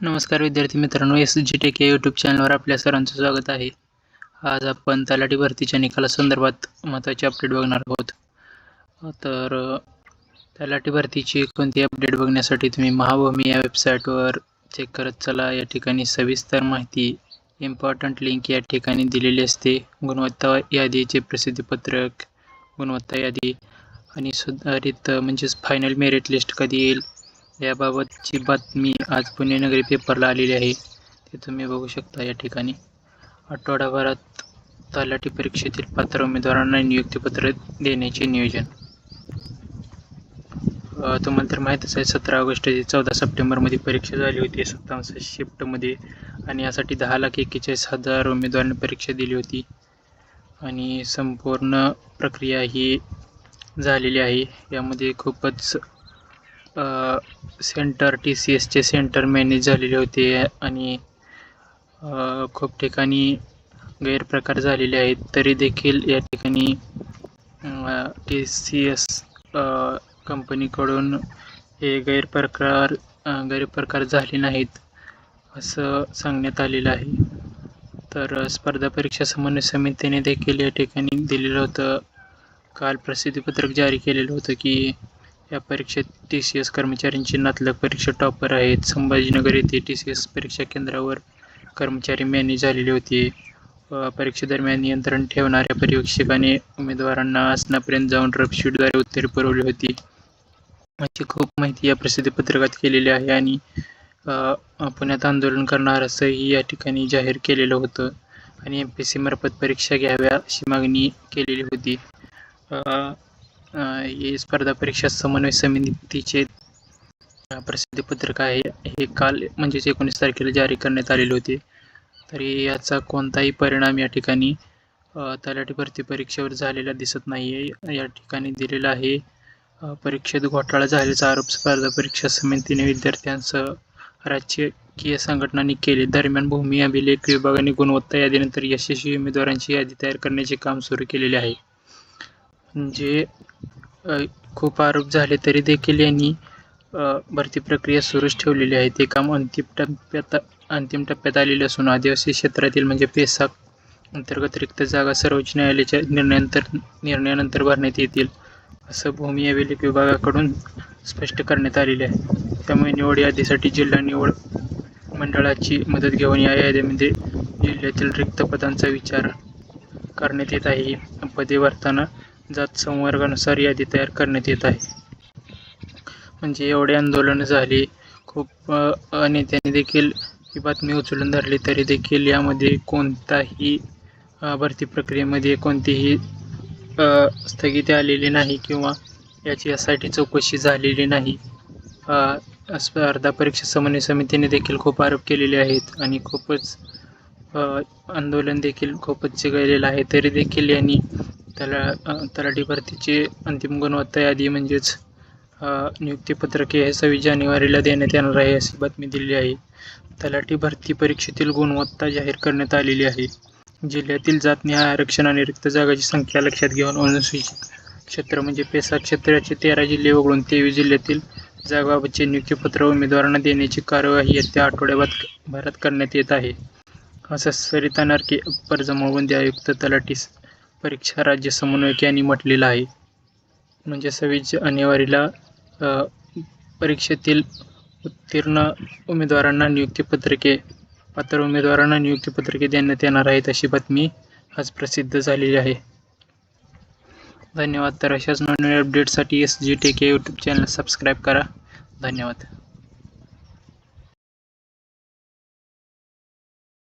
नमस्कार विद्यार्थी मित्रांनो, SGTech या यूट्यूब चॅनलवर आपल्या सर्वांचं स्वागत आहे. आज आपण तलाठी भरतीच्या निकालासंदर्भात महत्त्वाचे अपडेट बघणार आहोत. तलाठी भरतीची कोणती अपडेट बघण्यासाठी तुम्ही महाभूमी या वेबसाईटवर चेक करत चला. या ठिकाणी सविस्तर माहिती, इम्पॉर्टंट लिंक या ठिकाणी दिलेली असते. गुणवत्ता यादीचे प्रसिद्धीपत्रक, गुणवत्ता यादी आणि सुधारित म्हणजेच फायनल मेरिट लिस्ट कधी येईल याबाबतची बातमी आज पुणे नगरी पेपरला आलेली आहे. ते तुम्ही बघू शकता या ठिकाणी. आठवडाभरात तलाठी परीक्षेतील पात्र उमेदवारांना नियुक्तीपत्र देण्याचे नियोजन. तुम्हाला तर माहीतच आहे, 17 ऑगस्ट ते 14 सप्टेंबरमध्ये परीक्षा झाली होती 57 शिफ्टमध्ये आणि यासाठी 10,41,000 उमेदवारांनी परीक्षा दिली होती आणि संपूर्ण प्रक्रिया ही झालेली आहे. यामध्ये खूपच सेंटर TCSचे सेंटर मॅनेज झालेले होते आणि खूप ठिकाणी गैरप्रकार झालेले आहेत. तरी देखील या ठिकाणी TCS कंपनीकडून हे गैरप्रकार झाले नाहीत असं सांगण्यात आलेलं आहे. तर स्पर्धा परीक्षा समन्वय समितीने देखील या ठिकाणी दिलेलं होतं. काल प्रसिद्धीपत्रक जारी केलेलं होतं की या परीक्षेत TCS कर्मचाऱ्यांची नातलग परीक्षा टॉपर आहेत. संभाजीनगर येथे TCS परीक्षा केंद्रावर कर्मचारी मॅनेज झालेले होते. परीक्षेदरम्यान नियंत्रण ठेवणाऱ्या पर्यवेक्षकाने उमेदवारांना आसनापर्यंत जाऊन रफशीटद्वारे उत्तरे पुरवली होती. अशी खूप माहिती या प्रसिद्धीपत्रकात केलेली आहे आणि पुण्यात आंदोलन करणार असंही या ठिकाणी जाहीर केलेलं होतं आणि MPSC मार्फत परीक्षा घ्याव्या अशी मागणी केलेली होती. हे स्पर्धा परीक्षा समन्वय समितीचे प्रसिद्धीपत्रक आहे. हे काल म्हणजेच 19 तारखेला जारी करण्यात आलेले होते. तरी याचा कोणताही परिणाम या ठिकाणी तलाठी भरती परीक्षेवर झालेला दिसत नाही आहे. या ठिकाणी दिलेला आहे, परीक्षेत घोटाळा झाल्याचा आरोप स्पर्धा परीक्षा समितीने विद्यार्थ्यांसह राजकीय संघटनांनी केले. दरम्यान भूमी अभिलेख विभागाने गुणवत्ता यादीनंतर यशस्वी उमेदवारांची यादी तयार करण्याचे काम सुरू केलेले आहे. म्हणजे खूप आरोप झाले तरी देखील यांनी भरती प्रक्रिया सुरूच ठेवलेली आहे. ते काम अंतिम टप्प्यात आलेले असून आदिवासी क्षेत्रातील म्हणजे पेसा अंतर्गत रिक्त जागा सर्वोच्च न्यायालयाच्या निर्णयानंतर भरण्यात येतील असं भूमी अभिलेख विभागाकडून स्पष्ट करण्यात आलेले आहे. त्यामुळे निवड यादीसाठी जिल्हा निवड मंडळाची मदत घेऊन या यादीमध्ये जिल्ह्यातील रिक्त पदांचा विचार करण्यात येत आहे. पदे भरताना जात संवर्गानुसार यादी तयार करण्यात येत आहे. म्हणजे एवढे आंदोलन झाले, खूप नेत्यांनी देखील ही बातमी उचलून धरली तरी देखील यामध्ये कोणताही भरती प्रक्रियेमध्ये कोणतीही स्थगिती आलेली नाही किंवा याची यासाठी चौकशी झालेली नाही. स्पर्धा परीक्षा समन्वय समितीने देखील खूप आरोप केलेले आहेत आणि खूपच आंदोलन देखील खूपच चिघळलेलं आहे. तरी देखील यांनी तलाठी भरतीची अंतिम गुणवत्ता यादी म्हणजेच नियुक्तीपत्रके हे 26 जानेवारीला देण्यात येणार आहे अशी बातमी दिली आहे. तलाठी भरती परीक्षेतील गुणवत्ता जाहीर करण्यात आलेली आहे. जिल्ह्यातील जातनिहाय आरक्षण आणि रिक्त जागाची संख्या लक्षात घेऊन अनुसूचित क्षेत्र म्हणजे पेसा क्षेत्राचे 13 जिल्हे वगळून 23 जिल्ह्यातील जागाबाबतचे नियुक्तीपत्र उमेदवारांना देण्याची कार्यवाही येत्या आठवड्याभरात करण्यात येत आहे असं सरिता नारके, अप्पर जमाबंदी आयुक्त तलाठी परीक्षा राज्य समन्वयक यांनी म्हटलेलं आहे. म्हणजे 26 जानेवारीला परीक्षेतील उत्तीर्ण उमेदवारांना पात्र उमेदवारांना नियुक्तीपत्रके देण्यात येणार आहेत अशी बातमी आज प्रसिद्ध झालेली आहे. धन्यवाद. तर अशाच नवीन अपडेटसाठी SGTech या यूट्यूब चॅनल सबस्क्राईब करा. धन्यवाद.